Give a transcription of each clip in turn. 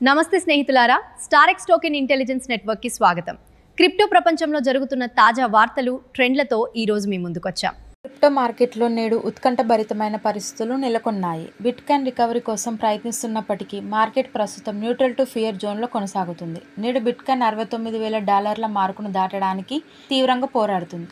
నమస్తే స్నేహితులారా, స్టారెక్స్ token intelligence network కి స్వాగతం. క్రిప్టో ప్రపంచంలో జరుగుతున్న తాజా వార్తలు, ట్రెండ్లతో ఈ రోజు మీ ముందుకొచ్చాం. క్రిప్టో మార్కెట్లో నేడు ఉత్కంఠభరితమైన పరిస్థితులు నెలకొన్నాయి. బిట్కాయిన్ రికవరీ కోసం ప్రయత్నిస్తున్నప్పటికీ మార్కెట్ ప్రస్తుతం న్యూట్రల్ టు ఫియర్ జోన్లో కొనసాగుతుంది. నేడు బిట్కాయిన్ $69,000 మార్కును దాటడానికి తీవ్రంగా పోరాడుతుంది.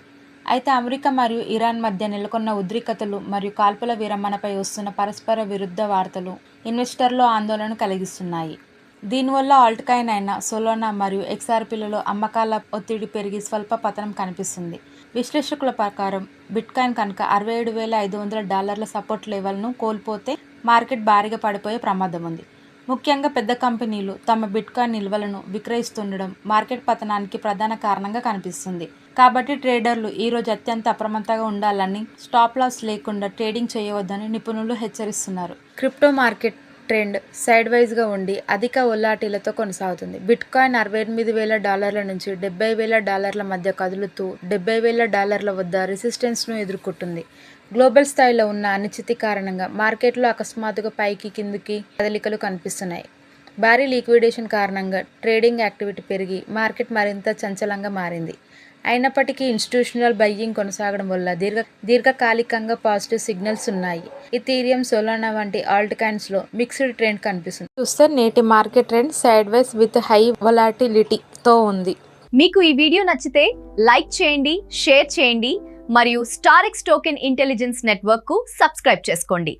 అయితే అమెరికా మరియు ఇరాన్ మధ్య నెలకొన్న ఉద్రిక్తతలు మరియు కాల్పుల విరమణపై వస్తున్న పరస్పర విరుద్ధ వార్తలు ఇన్వెస్టర్లలో ఆందోళన కలిగిస్తున్నాయి. దీనివల్ల ఆల్ట్కాయిన్ అయిన సోలానా మరియు XRPలలో అమ్మకాల ఒత్తిడి పెరిగి స్వల్ప పతనం కనిపిస్తుంది. విశ్లేషకుల ప్రకారం బిట్కాయిన్ కనుక $67,500 సపోర్ట్ లెవెల్ను కోల్పోతే మార్కెట్ భారీగా పడిపోయే ప్రమాదం ఉంది. ముఖ్యంగా పెద్ద కంపెనీలు తమ బిట్కాయిన్ నిల్వలను విక్రయిస్తుండడం మార్కెట్ పతనానికి ప్రధాన కారణంగా కనిపిస్తుంది. కాబట్టి ట్రేడర్లు ఈరోజు అత్యంత అప్రమత్తంగా ఉండాలని, స్టాప్ లాస్ లేకుండా ట్రేడింగ్ చేయవద్దని నిపుణులు హెచ్చరిస్తున్నారు. క్రిప్టో మార్కెట్ ట్రెండ్ సైడ్ వైజ్గా ఉండి అధిక వొలాటిలిటీతో కొనసాగుతుంది. బిట్కాయిన్ $68,000 నుంచి $70,000 మధ్య కదులుతూ $70,000 వద్ద రెసిస్టెన్స్ను ఎదుర్కొంటుంది. గ్లోబల్ స్థాయిలో ఉన్న అనిశ్చితి కారణంగా మార్కెట్లో అకస్మాత్తుగా పైకి కిందికి కదలికలు కనిపిస్తున్నాయి. భారీ లిక్విడేషన్ కారణంగా ట్రేడింగ్ యాక్టివిటీ పెరిగి మార్కెట్ మరింత చంచలంగా మారింది. అయినప్పటికీ ఇన్స్టిట్యూషనల్ బయ్యింగ్ కొనసాగడం వల్ల దీర్ఘకాలికంగా పాజిటివ్ సిగ్నల్స్ ఉన్నాయి. ఇథీరియం, సోలానా వంటి ఆల్ట్ కాయిన్స్లో మిక్స్డ్ ట్రెండ్ కనిపిస్తుంది. చూస్తే నేటి market trend side wise with high వొలాటిలిటీతో ఉంది. మీకు ఈ వీడియో నచ్చితే లైక్ చేయండి, షేర్ చేయండి మరియు స్టారెక్స్ టోకెన్ ఇంటెలిజెన్స్ నెట్వర్క్ కు సబ్స్క్రైబ్ చేసుకోండి.